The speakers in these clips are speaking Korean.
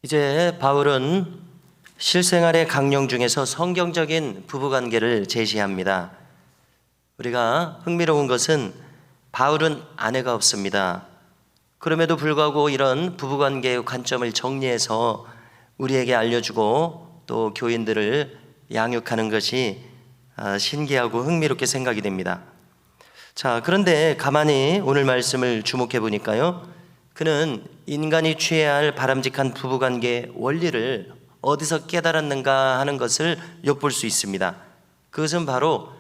이제 바울은 실생활의 강령 중에서 성경적인 부부관계를 제시합니다. 우리가 흥미로운 것은 바울은 아내가 없습니다. 그럼에도 불구하고 이런 부부관계의 관점을 정리해서 우리에게 알려주고 또 교인들을 양육하는 것이 신기하고 흥미롭게 생각이 됩니다. 자, 그런데 가만히 오늘 말씀을 주목해 보니까요, 그는 인간이 취해야 할 바람직한 부부관계의 원리를 어디서 깨달았는가 하는 것을 엿볼 수 있습니다. 그것은 바로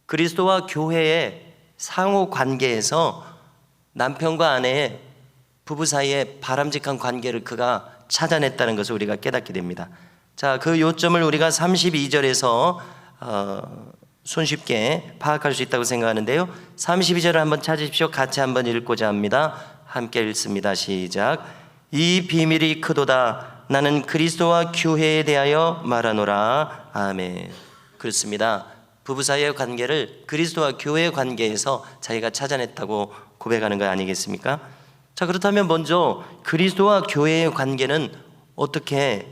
그리스도와 교회의 상호 관계에서 남편과 아내의 부부 사이의 바람직한 관계를 그가 찾아냈다는 것을 우리가 깨닫게 됩니다. 자, 그 요점을 우리가 32절에서 손쉽게 파악할 수 있다고 생각하는데요, 32절을 한번 찾으십시오. 같이 한번 읽고자 합니다. 함께 읽습니다. 시작. 이 비밀이 크도다. 나는 그리스도와 교회에 대하여 말하노라. 아멘. 그렇습니다. 부부 사이의 관계를 그리스도와 교회의 관계에서 자기가 찾아냈다고 고백하는 거 아니겠습니까? 자, 그렇다면 먼저 그리스도와 교회의 관계는 어떻게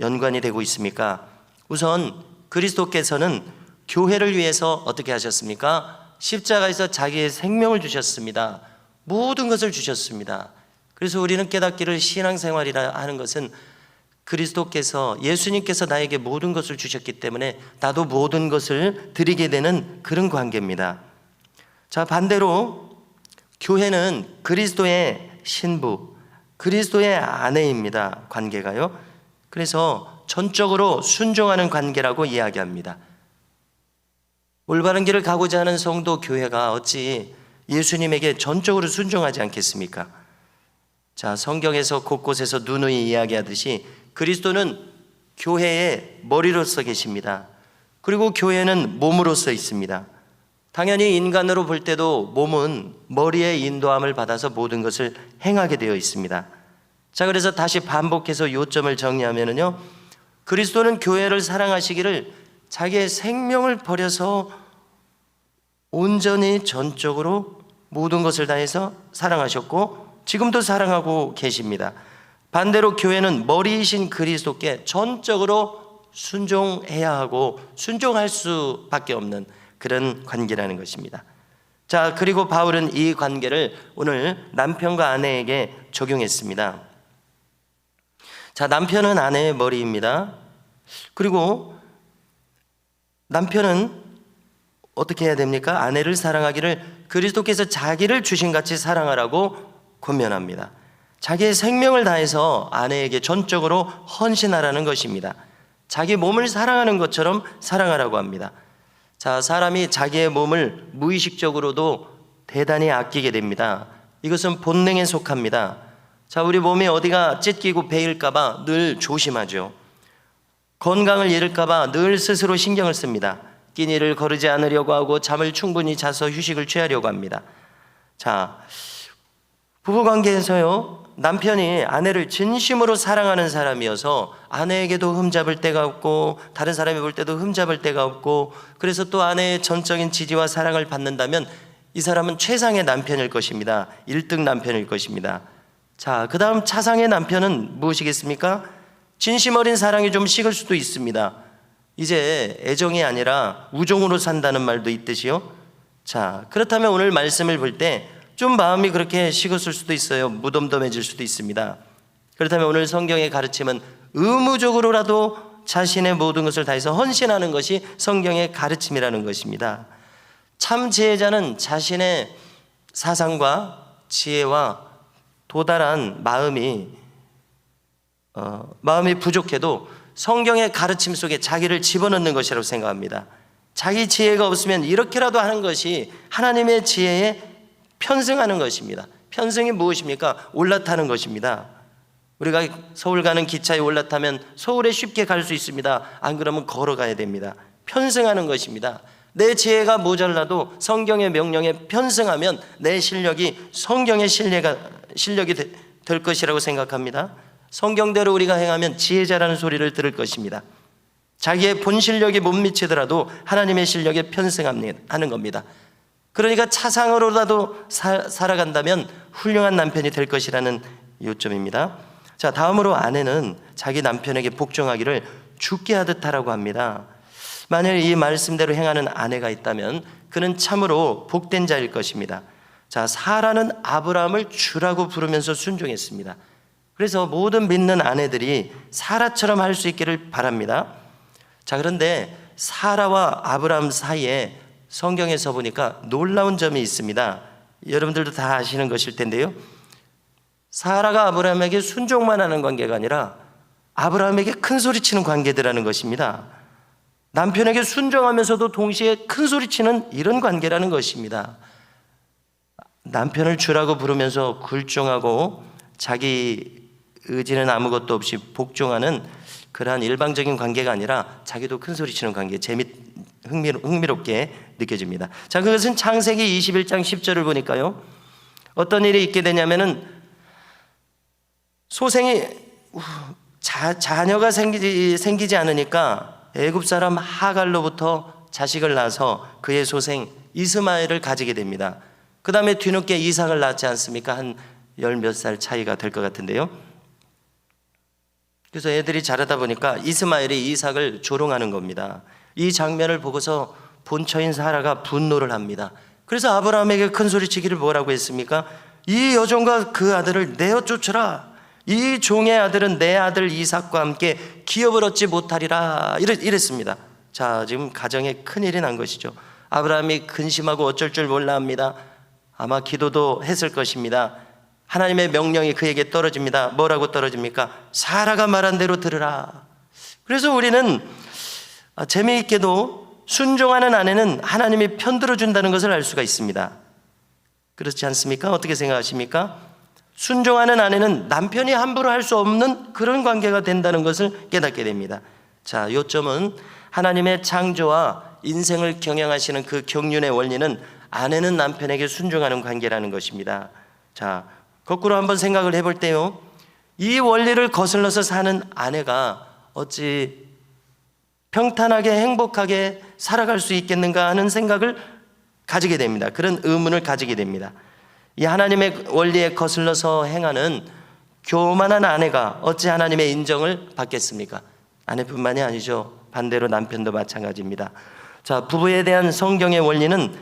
연관이 되고 있습니까? 우선 그리스도께서는 교회를 위해서 어떻게 하셨습니까? 십자가에서 자기의 생명을 주셨습니다. 모든 것을 주셨습니다. 그래서 우리는 깨닫기를 신앙생활이라 하는 것은 그리스도께서, 예수님께서 나에게 모든 것을 주셨기 때문에 나도 모든 것을 드리게 되는 그런 관계입니다. 자, 반대로 교회는 그리스도의 신부, 그리스도의 아내입니다. 관계가요. 그래서 전적으로 순종하는 관계라고 이야기합니다. 올바른 길을 가고자 하는 성도 교회가 어찌 예수님에게 전적으로 순종하지 않겠습니까? 자, 성경에서 곳곳에서 누누이 이야기하듯이 그리스도는 교회의 머리로서 계십니다. 그리고 교회는 몸으로서 있습니다. 당연히 인간으로 볼 때도 몸은 머리의 인도함을 받아서 모든 것을 행하게 되어 있습니다. 자, 그래서 다시 반복해서 요점을 정리하면요, 그리스도는 교회를 사랑하시기를 자기의 생명을 버려서 온전히 전적으로 모든 것을 다해서 사랑하셨고 지금도 사랑하고 계십니다. 반대로 교회는 머리이신 그리스도께 전적으로 순종해야 하고 순종할 수밖에 없는 그런 관계라는 것입니다. 자, 그리고 바울은 이 관계를 오늘 남편과 아내에게 적용했습니다. 자, 남편은 아내의 머리입니다. 그리고 남편은 어떻게 해야 됩니까? 아내를 사랑하기를 그리스도께서 자기를 주신같이 사랑하라고 권면합니다. 자기의 생명을 다해서 아내에게 전적으로 헌신하라는 것입니다. 자기 몸을 사랑하는 것처럼 사랑하라고 합니다. 자, 사람이 자기의 몸을 무의식적으로도 대단히 아끼게 됩니다. 이것은 본능에 속합니다. 자, 우리 몸이 어디가 찢기고 베일까봐 늘 조심하죠. 건강을 잃을까봐 늘 스스로 신경을 씁니다. 끼니를 거르지 않으려고 하고 잠을 충분히 자서 휴식을 취하려고 합니다. 자, 부부관계에서요, 남편이 아내를 진심으로 사랑하는 사람이어서 아내에게도 흠잡을 데가 없고 다른 사람이 볼 때도 흠잡을 데가 없고, 그래서 또 아내의 전적인 지지와 사랑을 받는다면 이 사람은 최상의 남편일 것입니다. 1등 남편일 것입니다. 자, 그 다음 차상의 남편은 무엇이겠습니까? 진심 어린 사랑이 좀 식을 수도 있습니다. 이제 애정이 아니라 우정으로 산다는 말도 있듯이요. 자, 그렇다면 오늘 말씀을 볼 때 좀 마음이 그렇게 식었을 수도 있어요. 무덤덤해질 수도 있습니다. 그렇다면 오늘 성경의 가르침은 의무적으로라도 자신의 모든 것을 다해서 헌신하는 것이 성경의 가르침이라는 것입니다. 참 지혜자는 자신의 사상과 지혜와 도달한 마음이 부족해도 성경의 가르침 속에 자기를 집어넣는 것이라고 생각합니다. 자기 지혜가 없으면 이렇게라도 하는 것이 하나님의 지혜에 편승하는 것입니다. 편승이 무엇입니까? 올라타는 것입니다. 우리가 서울 가는 기차에 올라타면 서울에 쉽게 갈 수 있습니다. 안 그러면 걸어가야 됩니다. 편승하는 것입니다. 내 지혜가 모자라도 성경의 명령에 편승하면 내 실력이 성경의 실력이 될 것이라고 생각합니다. 성경대로 우리가 행하면 지혜자라는 소리를 들을 것입니다. 자기의 본 실력이 못 미치더라도 하나님의 실력에 편승하는 겁니다. 그러니까 차상으로라도 살아간다면 훌륭한 남편이 될 것이라는 요점입니다. 자, 다음으로 아내는 자기 남편에게 복종하기를 죽게 하듯 하라고 합니다. 만일 이 말씀대로 행하는 아내가 있다면 그는 참으로 복된 자일 것입니다. 자, 사라는 아브라함을 주라고 부르면서 순종했습니다. 그래서 모든 믿는 아내들이 사라처럼 할 수 있기를 바랍니다. 자, 그런데 사라와 아브라함 사이에 성경에서 보니까 놀라운 점이 있습니다. 여러분들도 다 아시는 것일 텐데요, 사라가 아브라함에게 순종만 하는 관계가 아니라 아브라함에게 큰 소리치는 관계들라는 것입니다. 남편에게 순종하면서도 동시에 큰 소리치는 이런 관계라는 것입니다. 남편을 주라고 부르면서 굴종하고 자기 의지는 아무것도 없이 복종하는 그러한 일방적인 관계가 아니라 자기도 큰 소리치는 관계, 흥미롭게 느껴집니다. 자, 그것은 창세기 21장 10절을 보니까요, 어떤 일이 있게 되냐면은 소생이 자녀가 생기지 않으니까 애굽 사람 하갈로부터 자식을 낳아서 그의 소생 이스마엘을 가지게 됩니다. 그 다음에 뒤늦게 이삭을 낳지 않습니까? 한 열 몇 살 차이가 될 것 같은데요. 그래서 애들이 자라다 보니까 이스마엘이 이삭을 조롱하는 겁니다. 이 장면을 보고서 본처인 사라가 분노를 합니다. 그래서 아브라함에게 큰 소리치기를 뭐라고 했습니까? 이 여종과 그 아들을 내어 쫓으라. 이 종의 아들은 내 아들 이삭과 함께 기업을 얻지 못하리라. 이랬습니다. 자, 지금 가정에 큰일이 난 것이죠. 아브라함이 근심하고 어쩔 줄 몰라 합니다. 아마 기도도 했을 것입니다. 하나님의 명령이 그에게 떨어집니다. 뭐라고 떨어집니까? 사라가 말한 대로 들으라. 그래서 우리는 재미있게도 순종하는 아내는 하나님이 편들어준다는 것을 알 수가 있습니다. 그렇지 않습니까? 어떻게 생각하십니까? 순종하는 아내는 남편이 함부로 할 수 없는 그런 관계가 된다는 것을 깨닫게 됩니다. 자, 요점은 하나님의 창조와 인생을 경영하시는 그 경륜의 원리는 아내는 남편에게 순종하는 관계라는 것입니다. 자, 거꾸로 한번 생각을 해볼 때요, 이 원리를 거슬러서 사는 아내가 어찌 평탄하게 행복하게 살아갈 수 있겠는가 하는 생각을 가지게 됩니다. 그런 의문을 가지게 됩니다. 이 하나님의 원리에 거슬러서 행하는 교만한 아내가 어찌 하나님의 인정을 받겠습니까? 아내뿐만이 아니죠. 반대로 남편도 마찬가지입니다. 자, 부부에 대한 성경의 원리는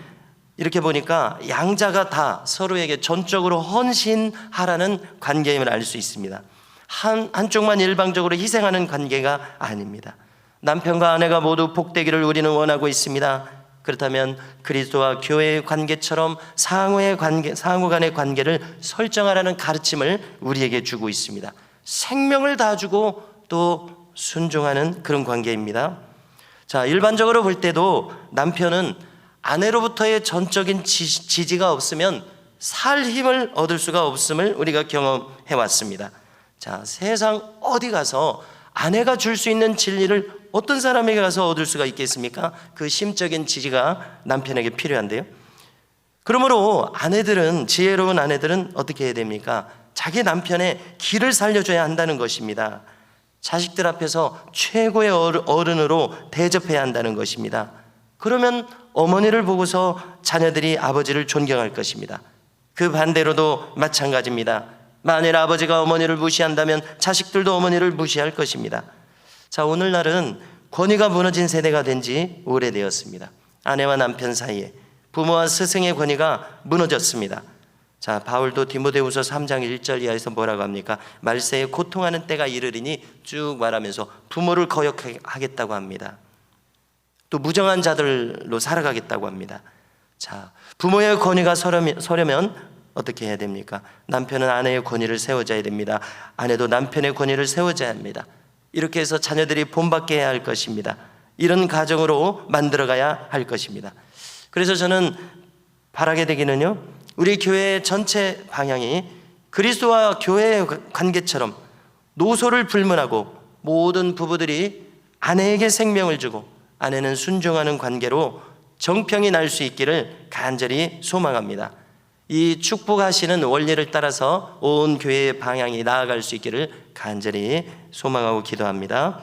이렇게 보니까 양자가 다 서로에게 전적으로 헌신하라는 관계임을 알 수 있습니다. 한쪽만 일방적으로 희생하는 관계가 아닙니다. 남편과 아내가 모두 복되기를 우리는 원하고 있습니다. 그렇다면 그리스도와 교회의 관계처럼 상호 간의 관계를 설정하라는 가르침을 우리에게 주고 있습니다. 생명을 다 주고 또 순종하는 그런 관계입니다. 자, 일반적으로 볼 때도 남편은 아내로부터의 전적인 지지가 없으면 살 힘을 얻을 수가 없음을 우리가 경험해 왔습니다. 자, 세상 어디 가서 아내가 줄 수 있는 진리를 어떤 사람에게 가서 얻을 수가 있겠습니까? 그 심적인 지지가 남편에게 필요한데요. 그러므로 지혜로운 아내들은 어떻게 해야 됩니까? 자기 남편의 길을 살려줘야 한다는 것입니다. 자식들 앞에서 최고의 어른으로 대접해야 한다는 것입니다. 그러면 어머니를 보고서 자녀들이 아버지를 존경할 것입니다. 그 반대로도 마찬가지입니다. 만일 아버지가 어머니를 무시한다면 자식들도 어머니를 무시할 것입니다. 자, 오늘날은 권위가 무너진 세대가 된 지 오래되었습니다. 아내와 남편 사이에 부모와 스승의 권위가 무너졌습니다. 자, 바울도 디모데후서 3장 1절 이하에서 뭐라고 합니까? 말세에 고통하는 때가 이르리니 쭉 말하면서 부모를 거역하겠다고 합니다. 또 무정한 자들로 살아가겠다고 합니다. 자, 부모의 권위가 서려면 어떻게 해야 됩니까? 남편은 아내의 권위를 세워줘야 됩니다. 아내도 남편의 권위를 세워줘야 합니다. 이렇게 해서 자녀들이 본받게 해야 할 것입니다. 이런 가정으로 만들어가야 할 것입니다. 그래서 저는 바라게 되기는요, 우리 교회의 전체 방향이 그리스도와 교회의 관계처럼 노소를 불문하고 모든 부부들이 아내에게 생명을 주고 아내는 순종하는 관계로 정평이 날 수 있기를 간절히 소망합니다. 이 축복하시는 원리를 따라서 온 교회의 방향이 나아갈 수 있기를 간절히 소망하고 기도합니다.